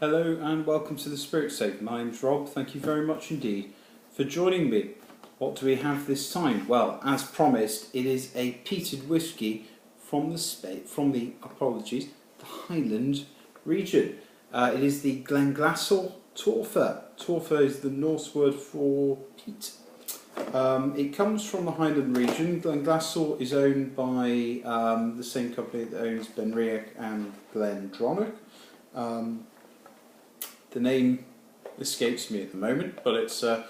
Hello and welcome to the Spirit Safe. My name's Rob. Thank you very much indeed for joining me. What do we have this time? Well, as promised, it is a peated whisky from the Highland region. It is the Glenglassaugh Torfa. Torfa is the Norse word for peat. It comes from the Highland region. Glenglassaugh is owned by the same company that owns Benriach and Glendronach. The name escapes me at the moment, but it's an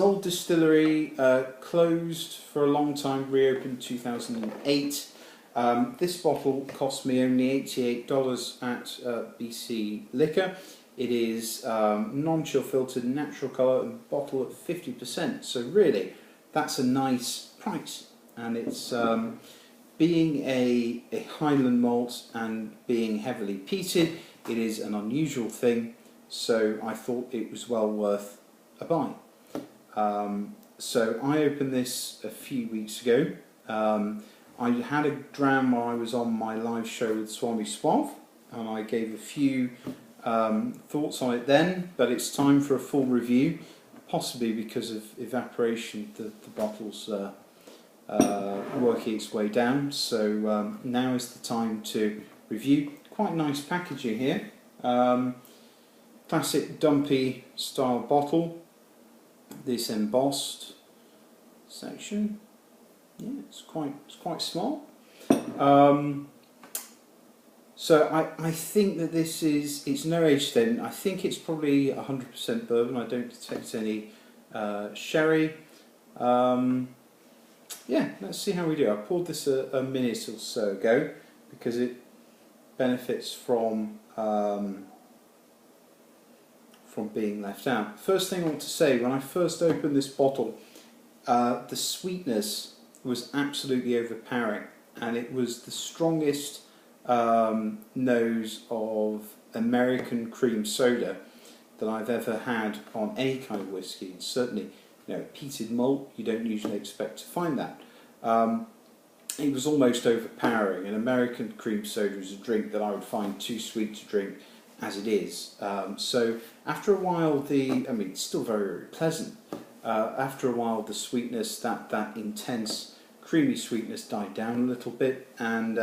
old distillery, closed for a long time, reopened in 2008. This bottle cost me only $88 at BC Liquor. It is non-chill filtered, natural colour, and bottle at 50%. So really, that's a nice price. And it's being a Highland malt and being heavily peated, it is an unusual thing. So I thought it was well worth a buy. So I opened this a few weeks ago. I had a dram while I was on my live show with Swami Suave, and I gave a few thoughts on it then, but it's time for a full review, possibly because of evaporation, the bottle's working its way down. So now is the time to review. Quite nice packaging here. Classic dumpy style bottle. This embossed section, yeah, it's quite small. So I think that it's no age statement. I think it's probably 100% bourbon. I don't detect any sherry. Yeah, let's see how we do. I poured this a minute or so ago because it benefits from being left out. First thing I want to say, when I first opened this bottle, the sweetness was absolutely overpowering, and it was the strongest nose of American cream soda that I've ever had on any kind of whiskey. And certainly, peated malt, you don't usually expect to find that. It was almost overpowering. An American cream soda is a drink that I would find too sweet to drink as it is. So after a while, it's still very, very pleasant. After a while, the sweetness, that intense creamy sweetness died down a little bit, and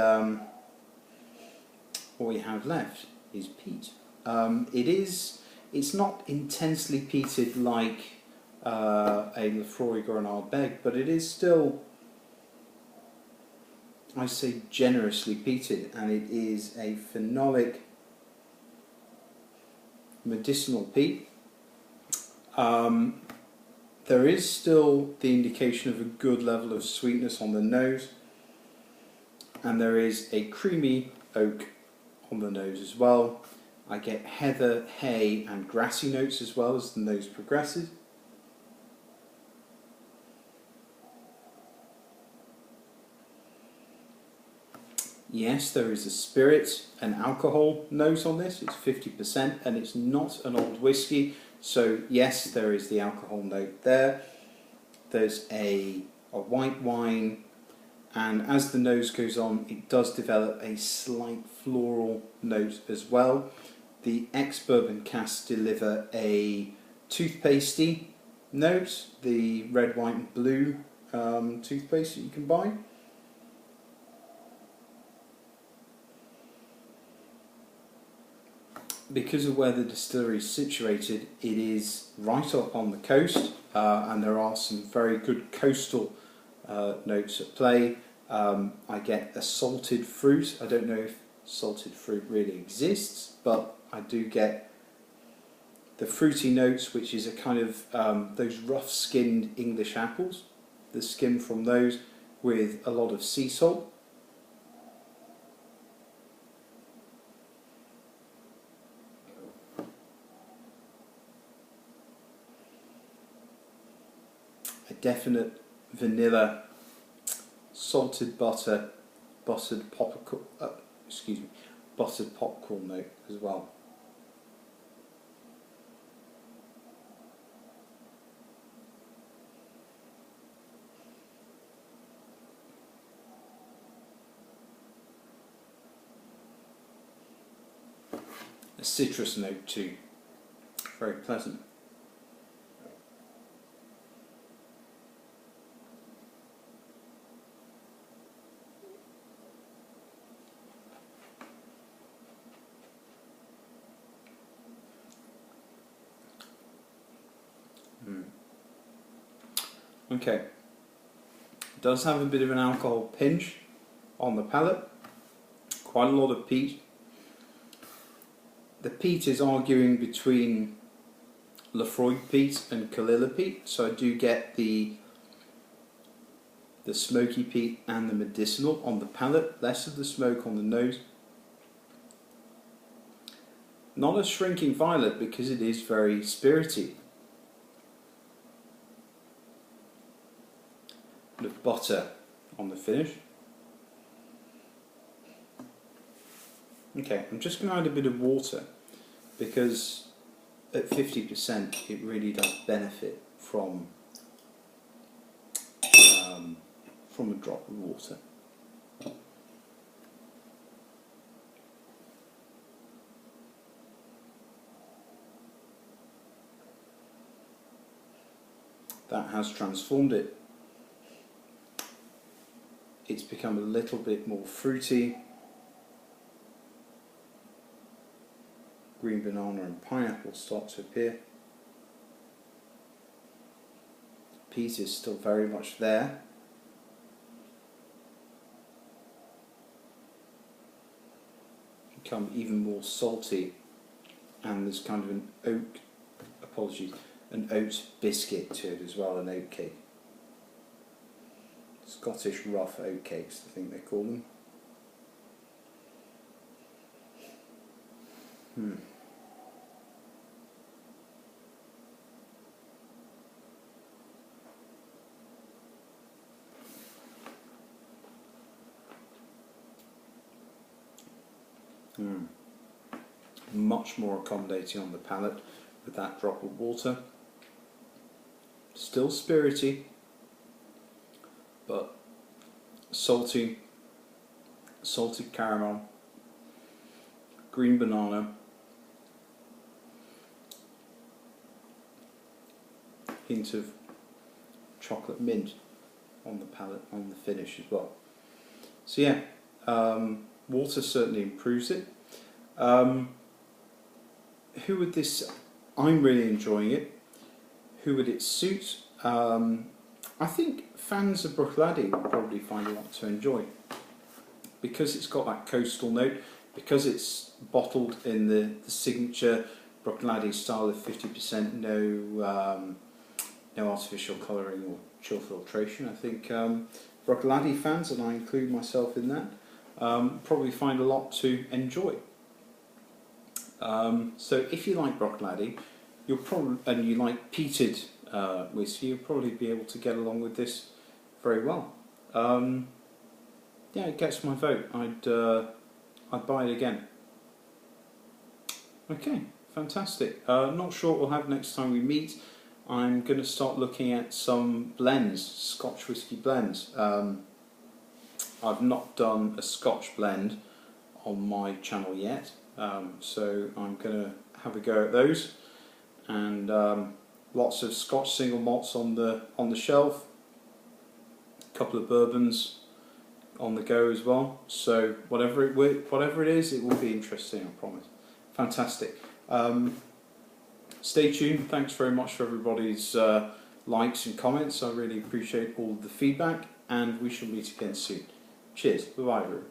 what we have left is peat. It's not intensely peated like a Lafroig or an Ardbeg, but it is still, I say, generously peated, and it is a phenolic medicinal peat. There is still the indication of a good level of sweetness on the nose, and there is a creamy oak on the nose as well. I get heather, hay and grassy notes as well as the nose progresses. Yes, there is a spirit and alcohol note on this. It's 50%, and it's not an old whiskey. So yes, there is the alcohol note there. There's a white wine, and as the nose goes on, it does develop a slight floral note as well. The ex-bourbon casks deliver a toothpastey note, the red, white and blue toothpaste that you can buy. Because of where the distillery is situated, it is right up on the coast, and there are some very good coastal notes at play. I get a salted fruit. I don't know if salted fruit really exists, but I do get the fruity notes, which is a kind of those rough-skinned English apples, the skin from those, with a lot of sea salt. A definite vanilla, salted butter, buttered popcorn note as well. a citrus note too. Very pleasant. Okay, it does have a bit of an alcohol pinch on the palate, quite a lot of peat. The peat is arguing between Lefroy peat and Kalila peat, so I do get the smoky peat and the medicinal on the palate, less of the smoke on the nose. Not a shrinking violet because it is very spirity. Bit of butter on the finish. Okay, I'm just going to add a bit of water because at 50% it really does benefit from a drop of water. That has transformed it. It's become a little bit more fruity. Green banana and pineapple start to appear. Peat is still very much there. Become even more salty, and there's kind of an oat biscuit to it as well, an oat cake. Scottish rough oat cakes, I think they call them. Much more accommodating on the palate with that drop of water. Still spirity, but salty, salted caramel, green banana, hint of chocolate mint on the palate, on the finish as well. So yeah, water certainly improves it. Who would this? I'm really enjoying it. Who would it suit? I think fans of Bruichladdich will probably find a lot to enjoy because it's got that coastal note, because it's bottled in the signature Bruichladdich style of 50%, no artificial colouring or chill filtration. I think Bruichladdich fans, and I include myself in that, probably find a lot to enjoy. So if you like Bruichladdich, you'll probably, and you like peated whiskey, you'll probably be able to get along with this very well. Yeah, it gets my vote. I'd buy it again. Okay, fantastic. Not sure what we'll have next time we meet. I'm going to start looking at some blends, Scotch whisky blends. I've not done a Scotch blend on my channel yet, so I'm going to have a go at those. And lots of Scotch single malts on the shelf, a couple of bourbons on the go as well. So whatever it is, it will be interesting, I promise. Fantastic. Stay tuned. Thanks very much for everybody's likes and comments. I really appreciate all the feedback, and we shall meet again soon. Cheers. Bye bye, everyone.